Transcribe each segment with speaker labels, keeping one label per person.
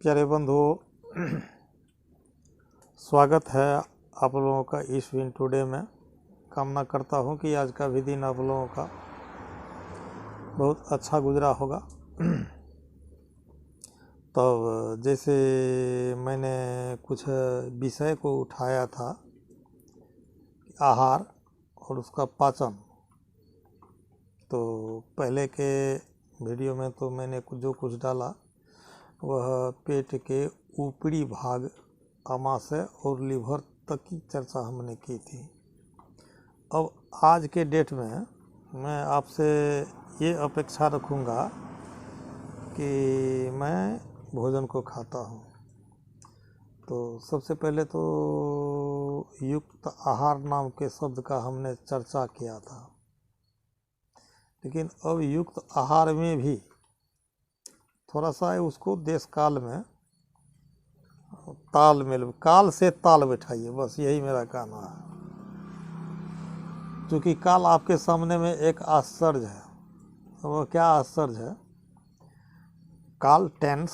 Speaker 1: प्यारे बंधुओं, स्वागत है आप लोगों का इस विन टुडे में। कामना करता हूं कि आज का भी दिन आप लोगों का बहुत अच्छा गुजरा होगा। तो जैसे मैंने कुछ विषय को उठाया था, आहार और उसका पाचन। तो पहले के वीडियो में तो मैंने जो कुछ डाला वह पेट के ऊपरी भाग, आमाशय और लीवर तक की चर्चा हमने की थी। अब आज के डेट में मैं आपसे ये अपेक्षा रखूँगा कि मैं भोजन को खाता हूँ। तो सबसे पहले तो युक्त आहार नाम के शब्द का हमने चर्चा किया था, लेकिन अब युक्त आहार में भी थोड़ा सा उसको देश काल में तालमेल, काल से ताल बैठाइए, बस यही मेरा कहना है। क्योंकि काल आपके सामने में एक आश्चर्य है। वो क्या आश्चर्य है? काल टेंस,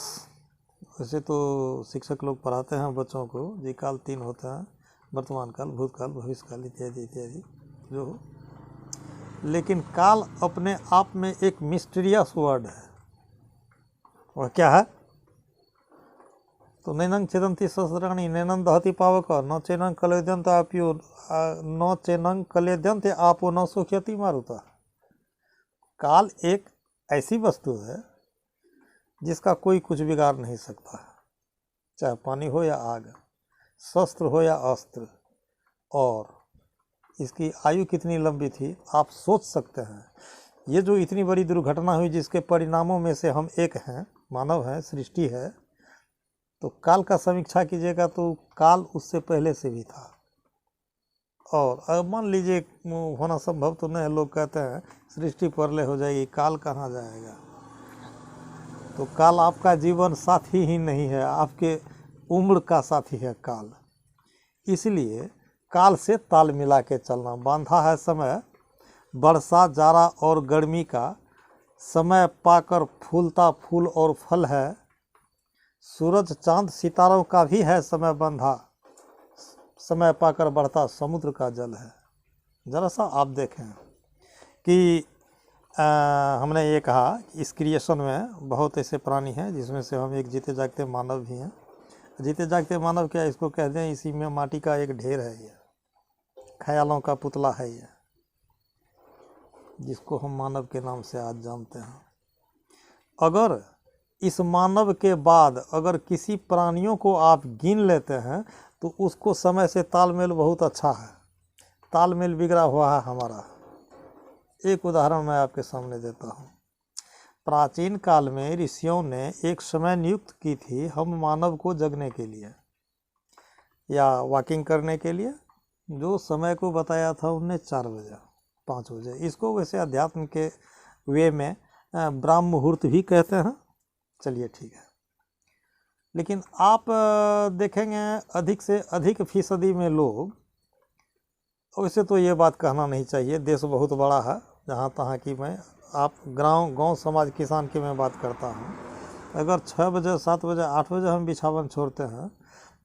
Speaker 1: वैसे तो शिक्षक लोग पढ़ाते हैं बच्चों को जी काल 3 होते हैं, वर्तमान काल, भूतकाल, भविष्यकाल इत्यादि इत्यादि जो हो। लेकिन काल अपने आप में एक मिस्टीरियस वर्ड है। वह क्या है? तो नैनंग छेदंती सहस्राणि नैनंग दहति पावक न चैनंग कलेद्यंत आप्यो न चैनंग कलेद्यंत आपो न सुख्यति मारुता। काल एक ऐसी वस्तु है जिसका कोई कुछ बिगाड़ नहीं सकता है, चाहे पानी हो या आग, शस्त्र हो या अस्त्र। और इसकी आयु कितनी लंबी थी आप सोच सकते हैं। ये जो इतनी बड़ी दुर्घटना हुई जिसके परिणामों में से हम एक हैं, मानव हैं, सृष्टि है, तो काल का समीक्षा कीजिएगा तो काल उससे पहले से भी था। और अब मान लीजिए होना संभव तो नहीं, लोग कहते हैं सृष्टि प्रलय हो जाएगी, काल कहाँ जाएगा। तो काल आपका जीवन साथी ही नहीं है, आपके उम्र का साथी है काल। इसलिए काल से ताल मिला के चलना। बांधा है समय वर्षा जाड़ा और गर्मी का, समय पाकर फूलता फूल और फल है। सूरज चांद सितारों का भी है समय बंधा, समय पाकर बढ़ता समुद्र का जल है। ज़रा सा आप देखें कि हमने ये कहा कि इस क्रिएशन में बहुत ऐसे प्राणी हैं जिसमें से हम एक जीते जागते मानव भी हैं। जीते जागते मानव क्या, इसको कह दें इसी में माटी का एक ढेर है, ये ख्यालों का पुतला है ये, जिसको हम मानव के नाम से आज जानते हैं। अगर इस मानव के बाद अगर किसी प्राणियों को आप गिन लेते हैं तो उसको समय से तालमेल बहुत अच्छा है, तालमेल बिगड़ा हुआ है हमारा। एक उदाहरण मैं आपके सामने देता हूँ। प्राचीन काल में ऋषियों ने एक समय नियुक्त की थी हम मानव को जगने के लिए या वॉकिंग करने के लिए। जो समय को बताया था उनने 4 बजे 5 बजे। इसको वैसे अध्यात्म के वे में ब्राह्म मुहूर्त भी कहते हैं। चलिए ठीक है, लेकिन आप देखेंगे अधिक से अधिक फीसदी में लोग, वैसे तो ये बात कहना नहीं चाहिए, देश बहुत बड़ा है जहाँ तहाँ की मैं आप गांव समाज किसान की मैं बात करता हूँ। अगर 6 बजे 7 बजे 8 बजे हम बिछावन छोड़ते हैं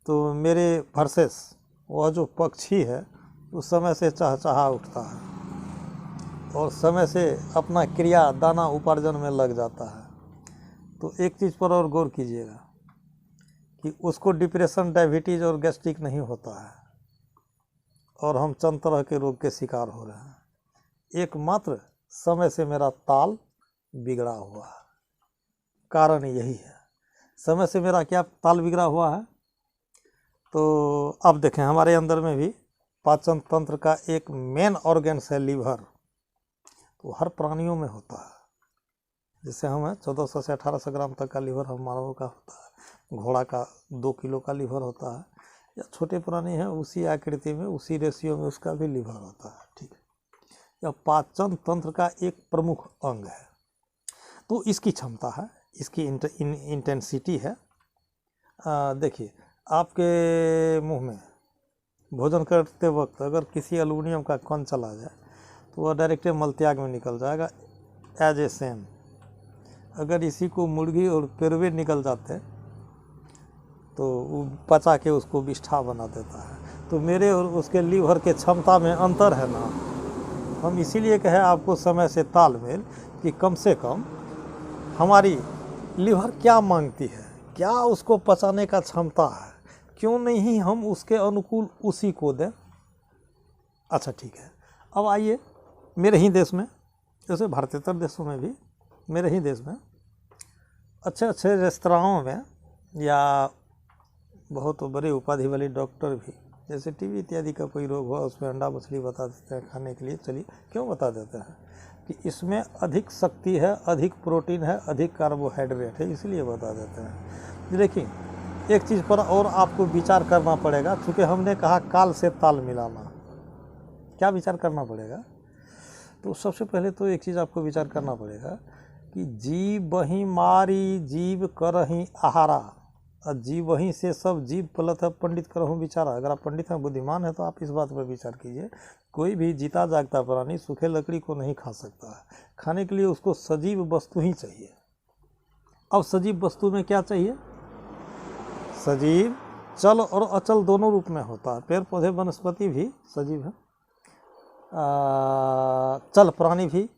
Speaker 1: तो मेरे वर्सेस वह जो पक्षी है उस समय से चहचहा उठता है और समय से अपना क्रिया दाना उपार्जन में लग जाता है। तो एक चीज़ पर और गौर कीजिएगा कि उसको डिप्रेशन, डायबिटीज़ और गैस्ट्रिक नहीं होता है, और हम चंद तरह के रोग के शिकार हो रहे हैं। एकमात्र समय से मेरा ताल बिगड़ा हुआ है, कारण यही है। समय से मेरा क्या ताल बिगड़ा हुआ है? तो अब देखें हमारे अंदर में भी पाचन तंत्र का एक मेन ऑर्गन्स है लीवर। तो हर प्राणियों में होता है। जैसे हमें 1400 से 1800 ग्राम तक का लीवर हम मानवों का होता है, घोड़ा का 2 किलो का लीवर होता है, या छोटे प्राणी हैं उसी आकृति में उसी रेशियो में उसका भी लीवर होता है। ठीक है, यह पाचन तंत्र का एक प्रमुख अंग है। तो इसकी क्षमता है, इसकी इंटेंसिटी है। देखिए आपके मुंह में भोजन करते वक्त अगर किसी एल्युमिनियम का कण चला जाए तो वह डायरेक्ट मलत्याग में निकल जाएगा एज ए सेम। अगर इसी को मुर्गी और पेरवे निकल जाते तो वो पचा के उसको विष्ठा बना देता है। तो मेरे और उसके लीवर के क्षमता में अंतर है ना। हम इसीलिए कहे आपको समय से तालमेल कि कम से कम हमारी लीवर क्या मांगती है, क्या उसको पचाने का क्षमता है, क्यों नहीं हम उसके अनुकूल उसी को दें। अच्छा ठीक है, अब आइए मेरे ही देश में, जैसे भारतीयतर देशों में भी, मेरे ही देश में अच्छे अच्छे रेस्तराओं में या बहुत बड़े उपाधि वाले डॉक्टर भी, जैसे टीबी इत्यादि का कोई रोग हुआ उसमें अंडा मछली बता देते हैं खाने के लिए। चलिए क्यों बता देते हैं कि इसमें अधिक शक्ति है, अधिक प्रोटीन है, अधिक कार्बोहाइड्रेट है, इसलिए बता देते हैं। देखिए एक चीज़ पर और आपको विचार करना पड़ेगा, चूँकि हमने कहा काल से ताल मिलाना, क्या विचार करना पड़ेगा? तो सबसे पहले तो एक चीज़ आपको विचार करना पड़ेगा कि जीव बही मारी जीव करही आहारा, और जीव वहीं से सब जीव पलत है पंडित करहूँ विचारा। अगर आप पंडित हैं, बुद्धिमान है, तो आप इस बात पर विचार कीजिए, कोई भी जीता जागता प्राणी सूखे लकड़ी को नहीं खा सकता है, खाने के लिए उसको सजीव वस्तु ही चाहिए। अब सजीव वस्तु में क्या चाहिए? सजीव चल और अचल दोनों रूप में होता है। पेड़ पौधे वनस्पति भी सजीव है, चल प्राणी भी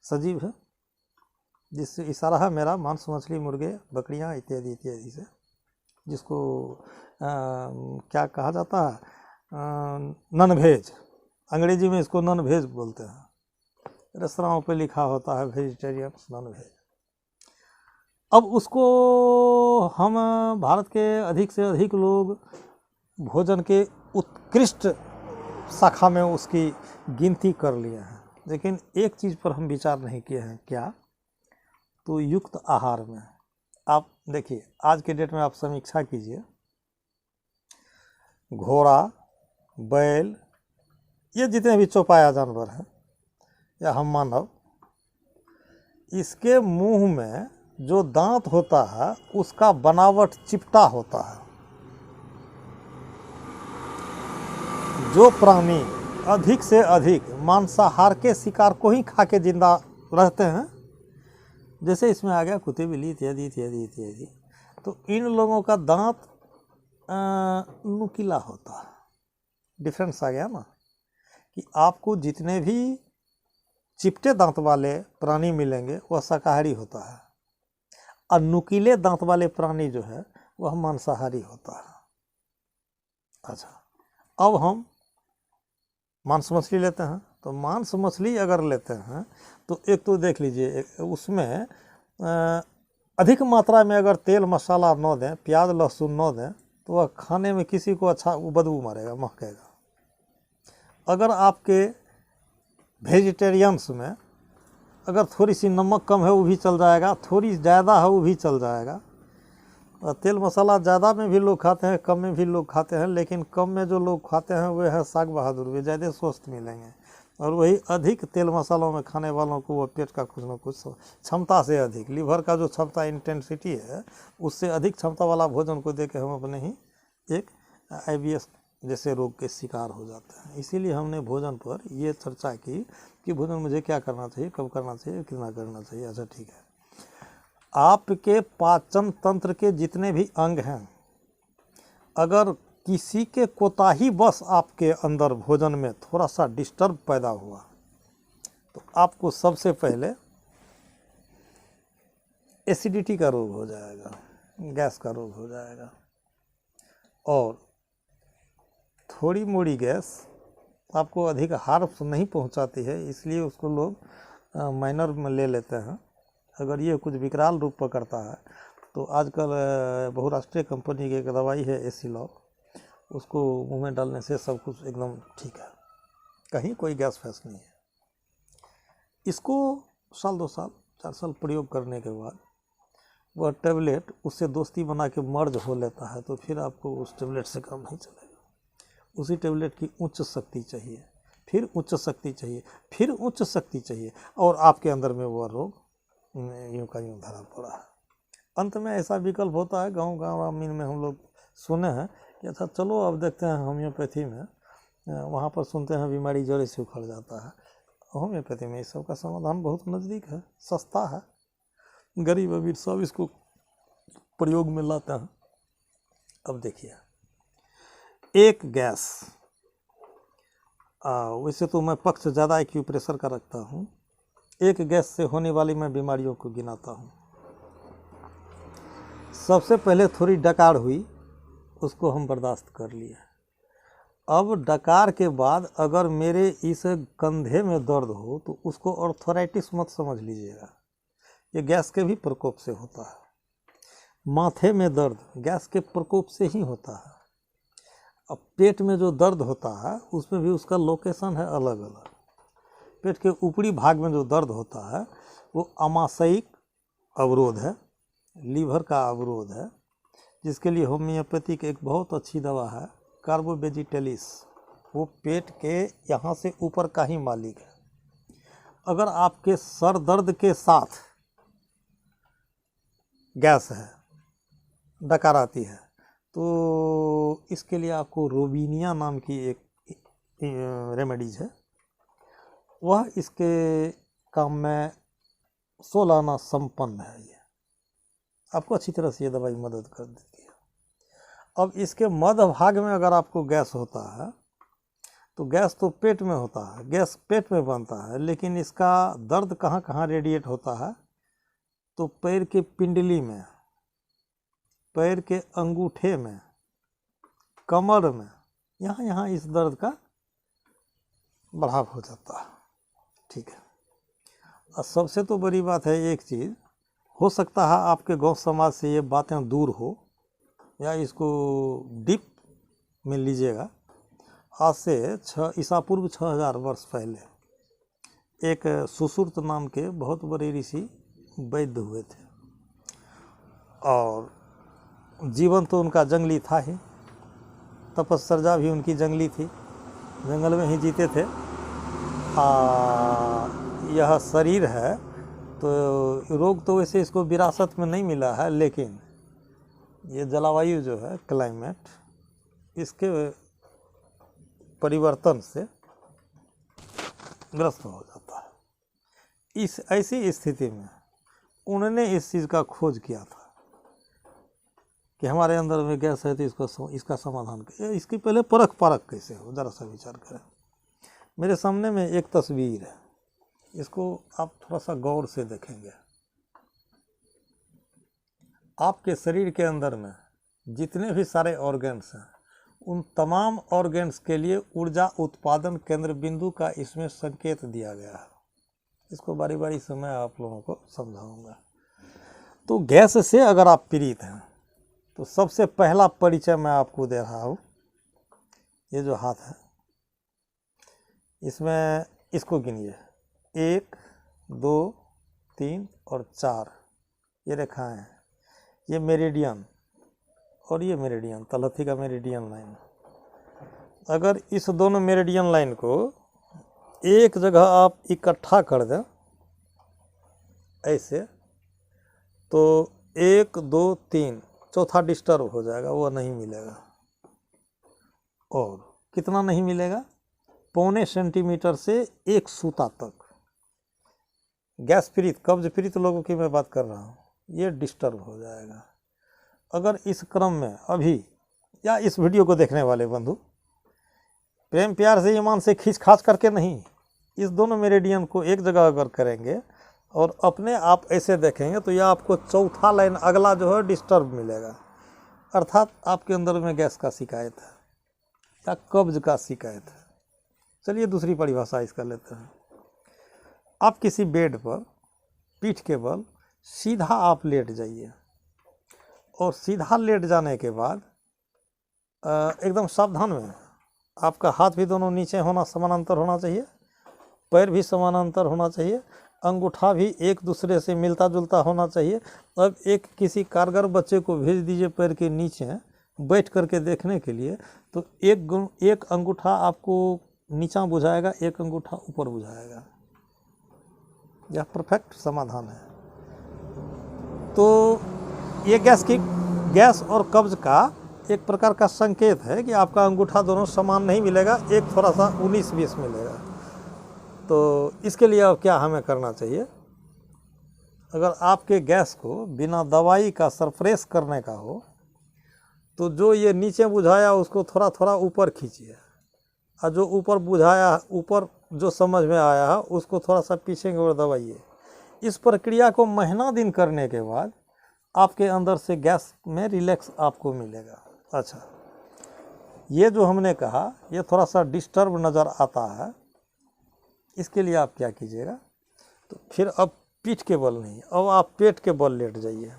Speaker 1: सजीव है, जिससे इशारा है मेरा मांस मछली मुर्गे बकरियां इत्यादि इत्यादि से, जिसको क्या कहा जाता है, नॉन वेज, अंग्रेजी में इसको नॉन वेज बोलते हैं। रेस्तरां पे लिखा होता है वेजिटेरियन नॉन वेज। अब उसको हम भारत के अधिक से अधिक लोग भोजन के उत्कृष्ट शाखा में उसकी गिनती कर लिए हैं, लेकिन एक चीज़ पर हम विचार नहीं किए हैं, क्या? तो युक्त आहार में। आप देखिए आज के डेट में आप समीक्षा कीजिए, घोड़ा, बैल, ये जितने भी चौपाया जानवर हैं या हम मानव, इसके मुंह में जो दांत होता है उसका बनावट चिपटा होता है। जो प्राणी अधिक से अधिक मांसाहार के शिकार को ही खा के जिंदा रहते हैं, जैसे इसमें आ गया कुत्ते बिल्ली इत्यादि इत्यादि इत्यादि, तो इन लोगों का दांत नुकीला होता है। डिफरेंस आ गया ना, कि आपको जितने भी चिपटे दांत वाले प्राणी मिलेंगे वह शाकाहारी होता है, और नुकीले दांत वाले प्राणी जो है वह मांसाहारी होता है। अच्छा, अब हम मांस मछली लेते हैं, तो मांस मछली अगर लेते हैं तो एक तो देख लीजिए उसमें अधिक मात्रा में अगर तेल मसाला न दें, प्याज लहसुन न दें, तो वह खाने में किसी को अच्छा बदबू मारेगा, महकेगा। अगर आपके वेजिटेरियंस में अगर थोड़ी सी नमक कम है वो भी चल जाएगा, थोड़ी ज़्यादा है वो भी चल जाएगा। तेल मसाला ज़्यादा में भी लोग खाते हैं, कम में भी लोग खाते हैं, लेकिन कम में जो लोग खाते हैं वे है साग बहादुर, वे ज़्यादा स्वस्थ मिलेंगे। और वही अधिक तेल मसालों में खाने वालों को वो पेट का कुछ न कुछ क्षमता से अधिक, लीवर का जो क्षमता इंटेंसिटी है उससे अधिक क्षमता वाला भोजन को दे के हम अपने ही एक IBS जैसे रोग के शिकार हो जाते हैं। इसीलिए हमने भोजन पर ये चर्चा की कि भोजन मुझे क्या करना चाहिए, कब करना चाहिए, कितना करना चाहिए। अच्छा ठीक है, आपके पाचन तंत्र के जितने भी अंग हैं, अगर किसी के कोताही बस आपके अंदर भोजन में थोड़ा सा डिस्टर्ब पैदा हुआ तो आपको सबसे पहले एसिडिटी का रोग हो जाएगा, गैस का रोग हो जाएगा। और थोड़ी मोड़ी गैस आपको अधिक हार्म नहीं पहुंचाती है, इसलिए उसको लोग माइनर में ले लेते हैं। अगर ये कुछ विकराल रूप पकड़ता है तो आजकल बहुराष्ट्रीय कंपनी की एक दवाई है एसिलॉक, उसको मुंह में डालने से सब कुछ एकदम ठीक है, कहीं कोई गैस फैस नहीं है। इसको साल 2 साल 4 साल प्रयोग करने के बाद वह टेबलेट उससे दोस्ती बना के मर्ज हो लेता है, तो फिर आपको उस टेबलेट से काम नहीं चलेगा। उसी टेबलेट की उच्च शक्ति चाहिए, फिर उच्च शक्ति चाहिए, फिर उच्च शक्ति चाहिए, और आपके अंदर में वह रोग यूँ का यूँ धरा पड़ा है। अंत में ऐसा विकल्प होता है, गांव ग्रामीण में हम लोग सुने हैं कि अच्छा चलो अब देखते हैं होम्योपैथी में, वहाँ पर सुनते हैं बीमारी जड़ से उखड़ जाता है। होम्योपैथी में इस सब का समाधान बहुत नज़दीक है, सस्ता है, गरीब अमीर सब इसको प्रयोग में लाते हैं। अब देखिए, एक गैस, वैसे तो मैं पक्ष ज़्यादा एक्यूप्रेशर का रखता हूँ, एक गैस से होने वाली मैं बीमारियों को गिनाता हूँ। सबसे पहले थोड़ी डकार हुई, उसको हम बर्दाश्त कर लिए। अब डकार के बाद अगर मेरे इस कंधे में दर्द हो तो उसको ऑर्थराइटिस मत समझ लीजिएगा, ये गैस के भी प्रकोप से होता है। माथे में दर्द गैस के प्रकोप से ही होता है। अब पेट में जो दर्द होता है उसमें भी उसका लोकेशन है अलग अलग। पेट के ऊपरी भाग में जो दर्द होता है वो आमाशयिक अवरोध है, लीवर का अवरोध है, जिसके लिए होम्योपैथिक एक बहुत अच्छी दवा है कार्बोवेजिटेलिस, वो पेट के यहाँ से ऊपर का ही मालिक है। अगर आपके सर दर्द के साथ गैस है, डकार आती है, तो इसके लिए आपको रोबिनिया नाम की एक रेमेडीज है, वह इसके काम में 16 आना संपन्न है। ये आपको अच्छी तरह से ये दवाई मदद कर देती है। अब इसके मध्य भाग में अगर आपको गैस होता है तो गैस तो पेट में होता है, गैस पेट में बनता है, लेकिन इसका दर्द कहाँ कहाँ रेडिएट होता है, तो पैर के पिंडली में, पैर के अंगूठे में, कमर में, यहाँ यहाँ इस दर्द का बढ़ाव हो जाता है। ठीक है। और सबसे तो बड़ी बात है एक चीज़, हो सकता है आपके गांव समाज से ये बातें दूर हो, या इसको डीप में लीजिएगा। आज से ईसा पूर्व 6000 वर्ष पहले एक सुश्रुत नाम के बहुत बड़े ऋषि वैद्य हुए थे, और जीवन तो उनका जंगली था ही, तपश्चर्या भी उनकी जंगली थी, जंगल में ही जीते थे। यह शरीर है तो रोग तो वैसे इसको विरासत में नहीं मिला है, लेकिन ये जलवायु जो है, क्लाइमेट, इसके परिवर्तन से ग्रस्त हो जाता है। इस ऐसी स्थिति में उन्होंने इस चीज़ का खोज किया था कि हमारे अंदर में गैस है तो इसका समाधान, इसकी पहले परख कैसे हो, ज़रा सा विचार करें। मेरे सामने में एक तस्वीर है, इसको आप थोड़ा सा गौर से देखेंगे। आपके शरीर के अंदर में जितने भी सारे ऑर्गन्स हैं, उन तमाम ऑर्गन्स के लिए ऊर्जा उत्पादन केंद्र बिंदु का इसमें संकेत दिया गया है। इसको बारी बारी से मैं आप लोगों को समझाऊंगा। तो गैस से अगर आप पीड़ित हैं तो सबसे पहला परिचय मैं आपको दे रहा हूँ। ये जो हाथ है, इसमें इसको गिनिए, 1 2 3 और 4 ये रेखाएं हैं। ये मेरिडियन और ये मेरिडियन, तलहथी का मेरिडियन लाइन। अगर इस दोनों मेरिडियन लाइन को एक जगह आप इकट्ठा कर दें ऐसे, तो 1 2 3 चौथा डिस्टर्ब हो जाएगा, वो नहीं मिलेगा। और कितना नहीं मिलेगा? 0.25 सेंटीमीटर से 1 सूता तक। गैस पीड़ित, कब्ज पीड़ित लोगों की मैं बात कर रहा हूँ, ये डिस्टर्ब हो जाएगा। अगर इस क्रम में अभी, या इस वीडियो को देखने वाले बंधु, प्रेम प्यार से, ईमान से, खींच खाच करके नहीं, इस दोनों मेरिडियन को एक जगह अगर करेंगे और अपने आप ऐसे देखेंगे तो यह आपको चौथा लाइन अगला जो है डिस्टर्ब मिलेगा। अर्थात आपके अंदर में गैस का शिकायत है या कब्ज का शिकायत है। चलिए दूसरी परिभाषा इसका लेते हैं। आप किसी बेड पर पीठ के बल सीधा आप लेट जाइए, और सीधा लेट जाने के बाद एकदम सावधान में, आपका हाथ भी दोनों नीचे होना, समानांतर होना चाहिए, पैर भी समानांतर होना चाहिए, अंगूठा भी एक दूसरे से मिलता जुलता होना चाहिए। अब एक किसी कारगर बच्चे को भेज दीजिए पैर के नीचे बैठ करके देखने के लिए, तो एक अंगूठा आपको नीचा बुझाएगा, एक अंगूठा ऊपर बुझाएगा। यह परफेक्ट समाधान है। तो ये गैस और कब्ज का एक प्रकार का संकेत है कि आपका अंगूठा दोनों समान नहीं मिलेगा, एक थोड़ा सा 19-20 मिलेगा। तो इसके लिए अब क्या हमें करना चाहिए? अगर आपके गैस को बिना दवाई का सरफरेश करने का हो, तो जो ये नीचे बुझाया उसको थोड़ा थोड़ा ऊपर खींचिए, और जो ऊपर बुझाया, ऊपर जो समझ में आया है उसको थोड़ा सा पीछे की ओर दबाइए। इस प्रक्रिया को महीना दिन करने के बाद आपके अंदर से गैस में रिलैक्स आपको मिलेगा। अच्छा, ये जो हमने कहा ये थोड़ा सा डिस्टर्ब नज़र आता है, इसके लिए आप क्या कीजिएगा, तो फिर अब पीठ के बल नहीं, अब आप पेट के बल लेट जाइए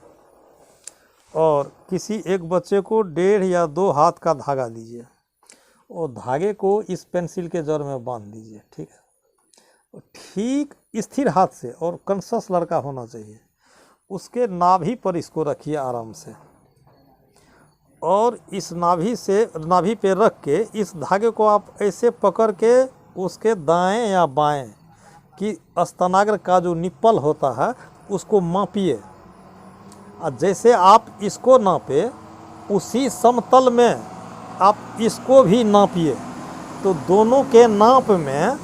Speaker 1: और किसी एक बच्चे को 1.5 या 2 हाथ का धागा दीजिए और धागे को इस पेंसिल के जड़ में बांध दीजिए। ठीक है, ठीक स्थिर हाथ से, और कॉन्शस लड़का होना चाहिए, उसके नाभि पर इसको रखिए आराम से, और इस नाभि पे रख के इस धागे को आप ऐसे पकड़ के उसके दाएं या बाएं कि स्तनाग्र का जो निप्पल होता है उसको मापिए, और जैसे आप इसको नापे उसी समतल में आप इसको भी नापिए, तो दोनों के नाप में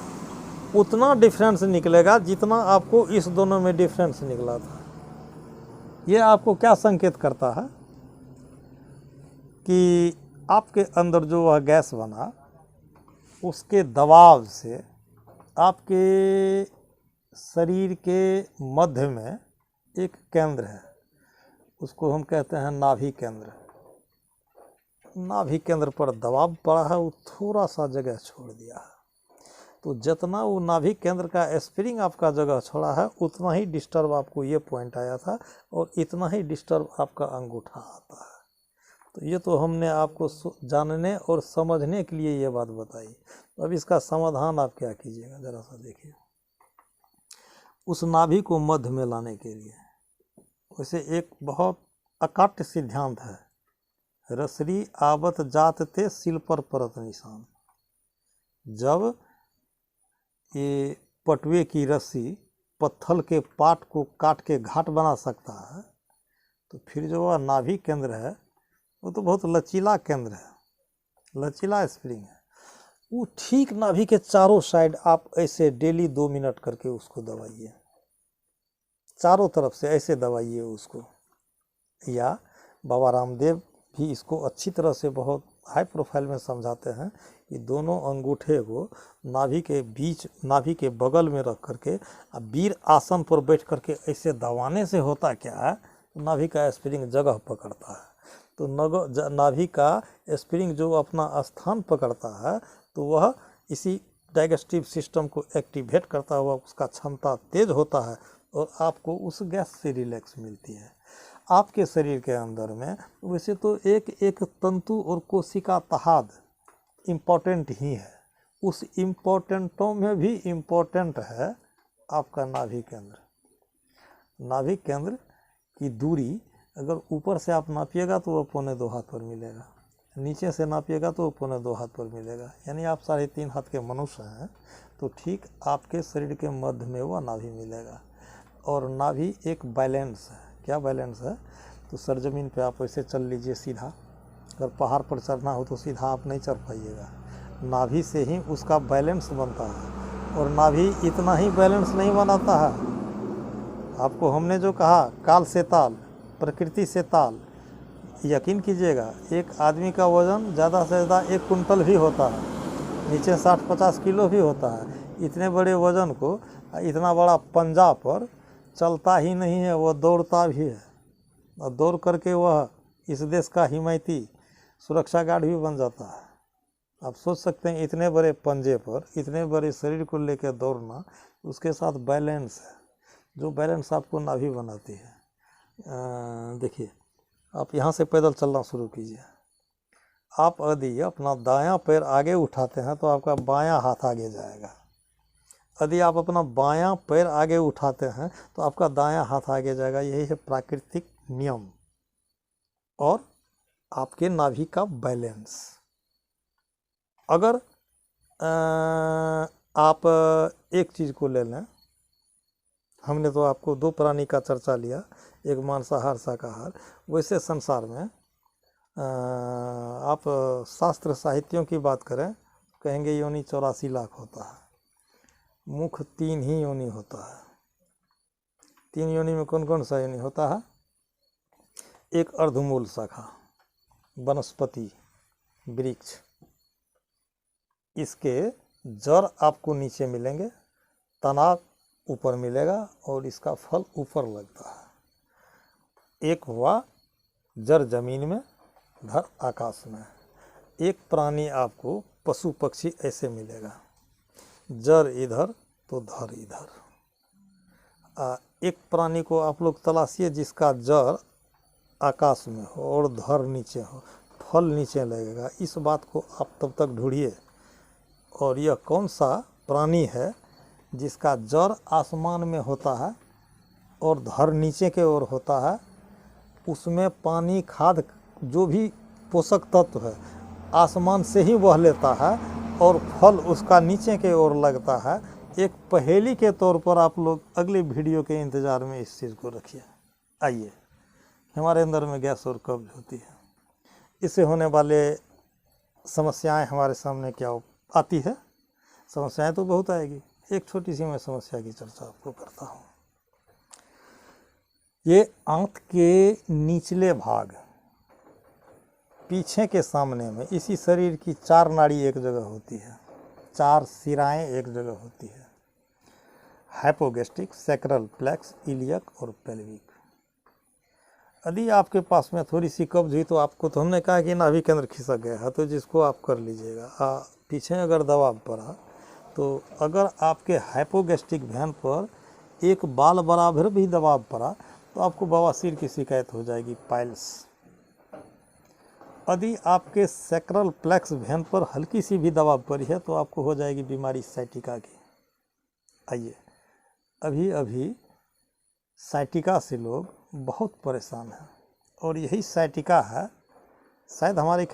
Speaker 1: उतना डिफरेंस निकलेगा जितना आपको इस दोनों में डिफरेंस निकला था। ये आपको क्या संकेत करता है कि आपके अंदर जो वह गैस बना उसके दबाव से आपके शरीर के मध्य में एक केंद्र है, उसको हम कहते हैं नाभि केंद्र। नाभि केंद्र पर दबाव पड़ा है, वो थोड़ा सा जगह छोड़ दिया है, तो जितना वो नाभि केंद्र का स्प्रिंग आपका जगह छोड़ा है उतना ही डिस्टर्ब आपको ये पॉइंट आया था, और इतना ही डिस्टर्ब आपका अंगूठा आता है। तो ये तो हमने आपको जानने और समझने के लिए ये बात बताई। अब इसका समाधान आप क्या कीजिएगा, ज़रा सा देखिए। उस नाभि को मध्य में लाने के लिए वैसे एक बहुत अकाट्य सिद्धांत है, रसरी आवत जात ते सिल पर परत निशान। जब ये पटुए की रस्सी पत्थल के पाट को काट के घाट बना सकता है, तो फिर जो वह नाभि केंद्र है वो तो बहुत लचीला केंद्र है, लचीला स्प्रिंग है। वो ठीक नाभि के चारों साइड आप ऐसे डेली 2 मिनट करके उसको दबाइए, चारों तरफ से ऐसे दबाइए उसको। या बाबा रामदेव भी इसको अच्छी तरह से बहुत हाई प्रोफाइल में समझाते हैं कि दोनों अंगूठे को नाभि के बीच, नाभि के बगल में रख करके वीर आसन पर बैठ करके ऐसे दबाने से होता क्या है, नाभि का स्प्रिंग जगह पकड़ता है। तो नाभि का स्प्रिंग जो अपना स्थान पकड़ता है तो वह इसी डाइजेस्टिव सिस्टम को एक्टिवेट करता हुआ उसका क्षमता तेज होता है, और आपको उस गैस से रिलैक्स मिलती है। आपके शरीर के अंदर में वैसे तो एक एक तंतु और कोशिका तहाद इम्पोर्टेंट ही है, उस इम्पोर्टेंटों में भी इम्पोर्टेंट है आपका नाभि केंद्र। नाभि केंद्र की दूरी अगर ऊपर से आप नापिएगा तो वो 1.25 हाथ पर मिलेगा, नीचे से नापिएगा तो वो 1.25 हाथ पर मिलेगा, यानी आप 3.5 हाथ के मनुष्य हैं, तो ठीक आपके शरीर के मध्य में वह नाभि मिलेगा। और नाभि एक बैलेंस है। क्या बैलेंस है, तो सरजमीन पे आप ऐसे चल लीजिए सीधा, अगर पहाड़ पर चढ़ना हो तो सीधा आप नहीं चढ़ पाइएगा, नाभि से ही उसका बैलेंस बनता है। और नाभि इतना ही बैलेंस नहीं बनाता है, आपको हमने जो कहा काल से ताल, प्रकृति से ताल, यकीन कीजिएगा एक आदमी का वज़न ज़्यादा से ज़्यादा 1 कुंटल भी होता है, नीचे 60-50 किलो भी होता है। इतने बड़े वज़न को इतना बड़ा पंजा पर चलता ही नहीं है, वह दौड़ता भी है, और दौड़ करके वह इस देश का हिमायती सुरक्षा गार्ड भी बन जाता है। आप सोच सकते हैं इतने बड़े पंजे पर इतने बड़े शरीर को लेकर दौड़ना, उसके साथ बैलेंस है, जो बैलेंस आपको नाभि बनाती है। देखिए, आप यहाँ से पैदल चलना शुरू कीजिए, आप यदि अपना दायां पैर आगे उठाते हैं तो आपका बायां हाथ आगे जाएगा, यदि आप अपना बायां पैर आगे उठाते हैं तो आपका दायां हाथ आगे जाएगा। यही है प्राकृतिक नियम और आपके नाभि का बैलेंस। अगर आप एक चीज़ को ले लें, हमने तो आपको 2 प्राणी का चर्चा लिया, एक मांसाहार शाकाहार। वैसे संसार में आप शास्त्र साहित्यों की बात करें, कहेंगे योनि 84 लाख होता है, मुख 3 ही योनि होता है। 3 योनि में कौन कौन सा योनि होता है? एक अर्धमूल शाखा वनस्पति वृक्ष, इसके जड़ आपको नीचे मिलेंगे, तना ऊपर मिलेगा और इसका फल ऊपर लगता है। एक हुआ जड़ जमीन में, धर आकाश में। एक प्राणी आपको पशु पक्षी ऐसे मिलेगा, जड़ इधर तो धर इधर। एक प्राणी को आप लोग तलाशिए जिसका जड़ आकाश में हो और धर नीचे हो, फल नीचे लगेगा। इस बात को आप तब तक ढूंढिए। और यह कौन सा प्राणी है जिसका जड़ आसमान में होता है और धर नीचे के ओर होता है, उसमें पानी खाद जो भी पोषक तत्व है आसमान से ही वह लेता है और फल उसका नीचे के ओर लगता है। एक पहेली के तौर पर आप लोग अगले वीडियो के इंतज़ार में इस चीज़ को रखिए। आइए, हमारे अंदर में गैस और कब्ज होती है, इससे होने वाले समस्याएं हमारे सामने क्या आती है। समस्याएं तो बहुत आएगी, एक छोटी सी मैं समस्या की चर्चा आपको करता हूँ। ये आंत के निचले भाग पीछे के सामने में इसी शरीर की 4 नाड़ी एक जगह होती है, 4 सिराएं एक जगह होती है, हाइपोगैस्ट्रिक, सैक्रल प्लेक्स, इलियक और पेल्विक। यदि आपके पास में थोड़ी सी कब्ज हुई तो आपको, तो हमने कहा कि नाभि केंद्र खिसक गया है, तो जिसको आप कर लीजिएगा। पीछे अगर दबाव पड़ा तो अगर आपके हाइपोगैस्ट्रिक वेन पर एक बाल बराबर भी दबाव पड़ा तो आपको बवासीर की शिकायत हो जाएगी, पाइल्स। यदि आपके सैक्रल प्लेक्स वेन पर हल्की सी भी दबाव पड़ी है तो आपको हो जाएगी बीमारी साइटिका की। आइए, अभी अभी साइटिका से लोग बहुत परेशान हैं और यही साइटिका है, शायद हमारे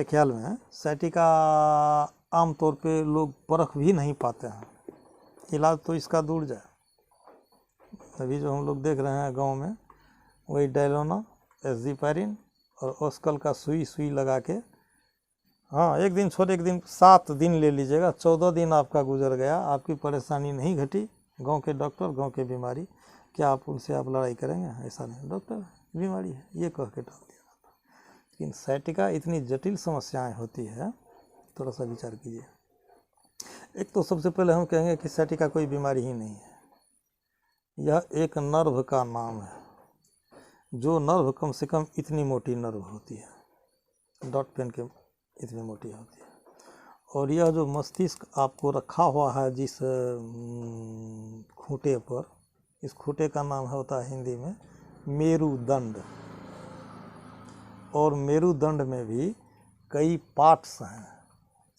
Speaker 1: ख्याल में साइटिका आमतौर पे लोग परख भी नहीं पाते हैं। इलाज तो इसका दूर जाए। अभी जो हम लोग देख रहे हैं गांव में, वही डायलोना, एज़िपायरिन और ओस्कल का सुई लगा के, हाँ, एक दिन छोड़ एक दिन, 7 दिन ले लीजिएगा, 14 दिन आपका गुजर गया, आपकी परेशानी नहीं घटी। गांव के डॉक्टर, गांव के बीमारी, क्या आप उनसे आप लड़ाई करेंगे? ऐसा नहीं, डॉक्टर बीमारी है ये कह के डाल दिया जाता। लेकिन साइटिका इतनी जटिल समस्याएं होती है, थोड़ा सा विचार कीजिए। एक तो सबसे पहले हम कहेंगे कि साइटिका कोई बीमारी ही नहीं है, यह एक नर्व का नाम है। जो नर्व कम से कम इतनी मोटी नर्व होती है, डॉट पेन के इतनी मोटी होती है। और यह जो मस्तिष्क आपको रखा हुआ है जिस खूंटे पर, इस खूंटे का नाम होता है हिंदी में मेरुदंड। और मेरुदंड में भी कई पार्ट्स हैं,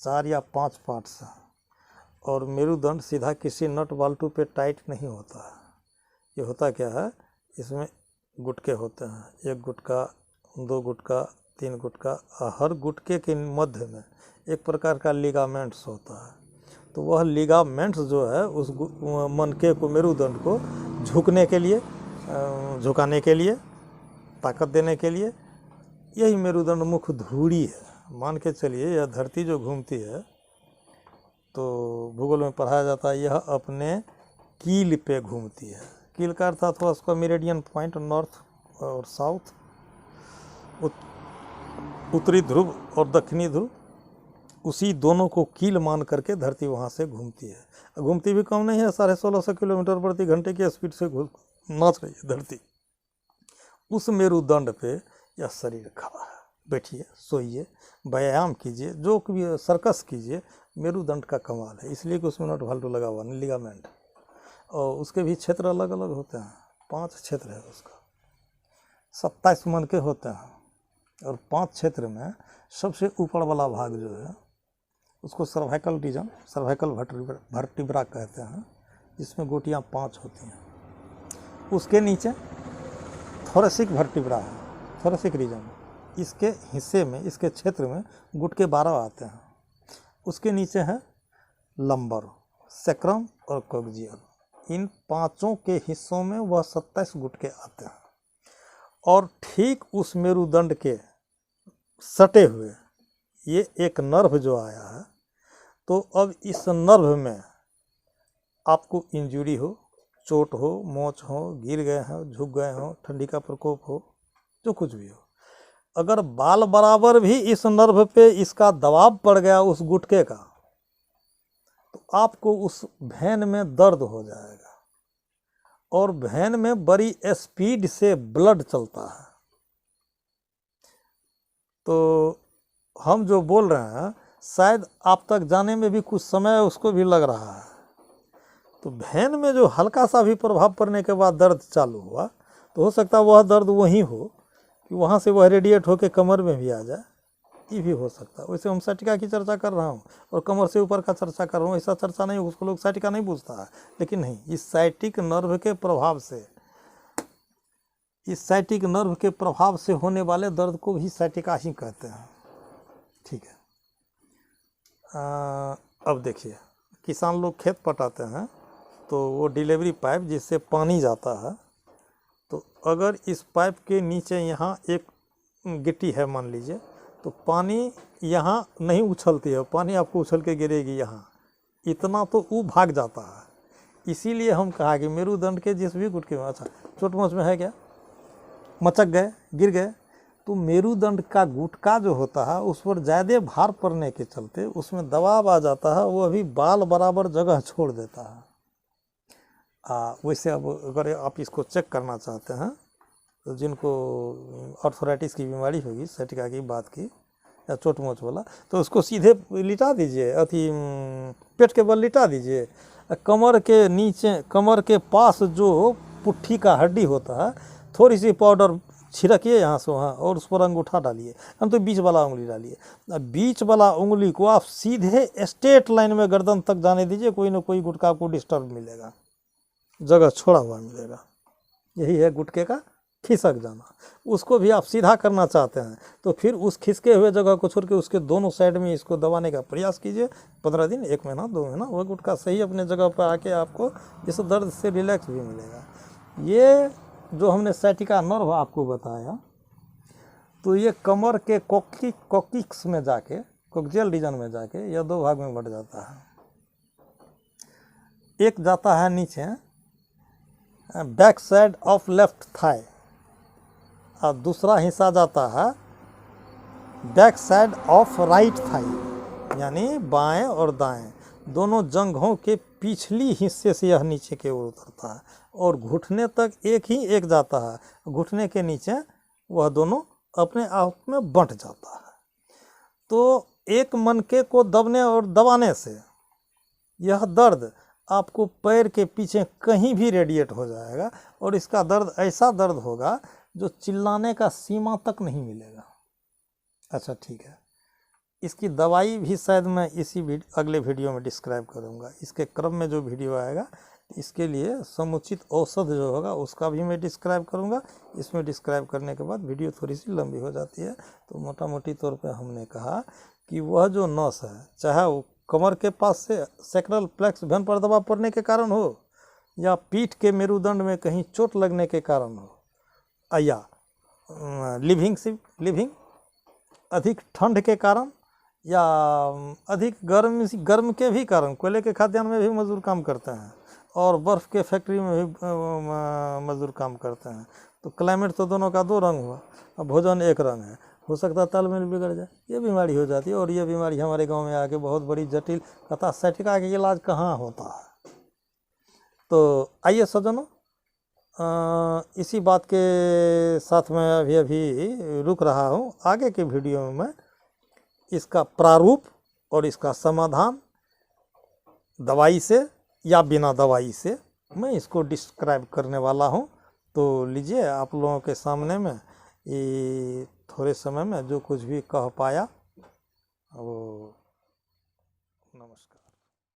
Speaker 1: 4 या 5 पार्ट्स हैं। और मेरुदंड सीधा किसी नट बाल्टू पे टाइट नहीं होता है। ये होता क्या है, इसमें गुटके होते हैं, 1 गुटका, 2 गुटका, 3 गुटका। हर गुटके के मध्य में एक प्रकार का लिगामेंट्स होता है। तो वह लिगामेंट्स जो है उस मनके को, मेरुदंड को झुकने के लिए, झुकाने के लिए, ताकत देने के लिए, यही मेरुदंड मुख्य धुरी है। मान के चलिए यह धरती जो घूमती है, तो भूगोल में पढ़ाया जाता है, यह अपने कील पे घूमती है। कील का अर्थात हुआ उसका मेरिडियन पॉइंट, नॉर्थ और साउथ, उत्तरी ध्रुव और दक्षिणी ध्रुव, उसी दोनों को कील मान करके धरती वहाँ से घूमती है। घूमती भी कम नहीं है, 1650 किलोमीटर प्रति घंटे की स्पीड से नाच रही है धरती। उस मेरुदंड पे यह शरीर खड़ा है। बैठिए, सोइए, व्यायाम कीजिए, जो भी सर्कस कीजिए, मेरुदंड का कमाल है। इसलिए कि उसमें नट भाल्टू लगा हुआ, लिगामेंट। और उसके भी क्षेत्र अलग अलग होते हैं, 5 क्षेत्र है उसका, 27 मनके होते हैं। और 5 क्षेत्र में सबसे ऊपर वाला भाग जो है उसको सर्वाइकल रीजन, सर्वाइकल वर्टिब्रा कहते हैं, जिसमें गोटियां 5 होती हैं। उसके नीचे थोरेसिक वर्टिब्रा है, थोरेसिक रीजन। इसके हिस्से में, इसके क्षेत्र में गुटके 12 आते हैं। उसके नीचे है लंबर, सैक्रम और कॉक्सियल। इन 5 के हिस्सों में वह 27 गुटके आते हैं। और ठीक उस मेरुदंड के सटे हुए ये एक नर्व जो आया है, तो अब इस नर्व में आपको इंजरी हो, चोट हो, मोच हो, गिर गए हो, झुक गए हो, ठंडी का प्रकोप हो, जो कुछ भी हो, अगर बाल बराबर भी इस नर्व पे इसका दबाव पड़ गया उस गुटके का, तो आपको उस वेन में दर्द हो जाएगा और वेन में बड़ी स्पीड से ब्लड चलता है। तो हम जो बोल रहे हैं शायद आप तक जाने में भी कुछ समय उसको भी लग रहा है। तो वेन में जो हल्का सा भी प्रभाव पड़ने के बाद दर्द चालू हुआ, तो हो सकता है वह दर्द वहीं हो कि वहाँ से वह रेडिएट होकर कमर में भी आ जाए, ये भी हो सकता है। वैसे हम साइटिका की चर्चा कर रहा हूँ और कमर से ऊपर का चर्चा कर रहा हूँ, ऐसा चर्चा नहीं, उसको लोग साइटिका नहीं पूछता है। लेकिन नहीं, इस साइटिक नर्व के प्रभाव से, इस साइटिक नर्व के प्रभाव से होने वाले दर्द को भी साइटिका ही कहते हैं। ठीक है। अब देखिए, किसान लोग खेत पटाते हैं तो वो डिलीवरी पाइप जिससे पानी जाता है, तो अगर इस पाइप के नीचे यहाँ एक गिट्टी है मान लीजिए, तो पानी यहाँ नहीं उछलती है, पानी आपको उछल के गिरेगी यहाँ, इतना तो वो भाग जाता है। इसीलिए हम कहा कि मेरुदंड के जिस भी गुटके में, अच्छा चोट मोच में है क्या, मचक गए, गिर गए, तो मेरुदंड का गुटका जो होता है उस पर ज़्यादा भार पड़ने के चलते उसमें दबाव आ जाता है, वो अभी बाल बराबर जगह छोड़ देता है। वैसे अब अगर आप इसको चेक करना चाहते हैं, तो जिनको आर्थराइटिस की बीमारी होगी, साइटिका की बात की या चोट मोच वाला, तो उसको सीधे लिटा दीजिए, अथी पेट के बल लिटा दीजिए, कमर के नीचे, कमर के पास जो पुट्ठी का हड्डी होता है, थोड़ी सी पाउडर छिड़किए यहाँ से वहाँ और उस पर अंगूठा डालिए, हम तो बीच वाला उंगली डालिए। बीच वाला उंगली को आप सीधे स्ट्रेट लाइन में गर्दन तक जाने दीजिए, कोई ना कोई गुटका आपको डिस्टर्ब मिलेगा, जगह छोड़ा हुआ मिलेगा। यही है गुटके का खिसक जाना। उसको भी आप सीधा करना चाहते हैं तो फिर उस खिसके हुए जगह को छोड़ के उसके दोनों साइड में इसको दबाने का प्रयास कीजिए। 15 दिन, 1 महीना, 2 महीना, वह गुटका सही अपने जगह पर आके आपको इस दर्द से रिलैक्स भी मिलेगा। ये जो हमने साइटिका नर्व आपको बताया, तो ये कमर के कोक्सिक्स में जाके, कोक्सियल रीजन में जाके यह 2 भाग में बंट जाता है। एक जाता है नीचे back side of left thigh और दूसरा हिस्सा जाता है back side of right thigh, यानी बाएं और दाएं दोनों जंघों के पिछली हिस्से से यह नीचे की ओर उतरता है और घुटने तक एक जाता है। घुटने के नीचे वह दोनों अपने आप में बंट जाता है। तो एक मनके को दबने और दबाने से यह दर्द आपको पैर के पीछे कहीं भी रेडिएट हो जाएगा और इसका दर्द ऐसा दर्द होगा जो चिल्लाने का सीमा तक नहीं मिलेगा। अच्छा ठीक है, इसकी दवाई भी शायद मैं इसी अगले वीडियो में डिस्क्राइब करूंगा। इसके क्रम में जो वीडियो आएगा इसके लिए समुचित औषध जो होगा उसका भी मैं डिस्क्राइब करूंगा। इसमें डिस्क्राइब करने के बाद वीडियो थोड़ी सी लंबी हो जाती है, तो मोटा मोटी तौर पे हमने कहा कि वह जो नस है, चाहे वो कमर के पास से सैक्रल प्लेक्स वेन पर दबाव पड़ने के कारण हो या पीठ के मेरुदंड में कहीं चोट लगने के कारण हो या लिविंग अधिक ठंड के कारण या अधिक गर्म के भी कारण, कोयले के खाद्यान्न में भी मजदूर काम करते हैं और बर्फ़ के फैक्ट्री में भी मजदूर काम करते हैं। तो क्लाइमेट तो दोनों का 2 रंग हुआ, अब भोजन एक रंग है, हो सकता है तालमेल बिगड़ जाए, ये बीमारी हो जाती है। और ये बीमारी हमारे गांव में आके बहुत बड़ी जटिल कथा, साइटिका का इलाज कहाँ होता है। तो आइए सज्जनों, इसी बात के साथ मैं अभी रुक रहा हूँ। आगे के वीडियो में मैं इसका प्रारूप और इसका समाधान दवाई से या बिना दवाई से मैं इसको डिस्क्राइब करने वाला हूँ। तो लीजिए, आप लोगों के सामने में ये थोड़े समय में जो कुछ भी कह पाया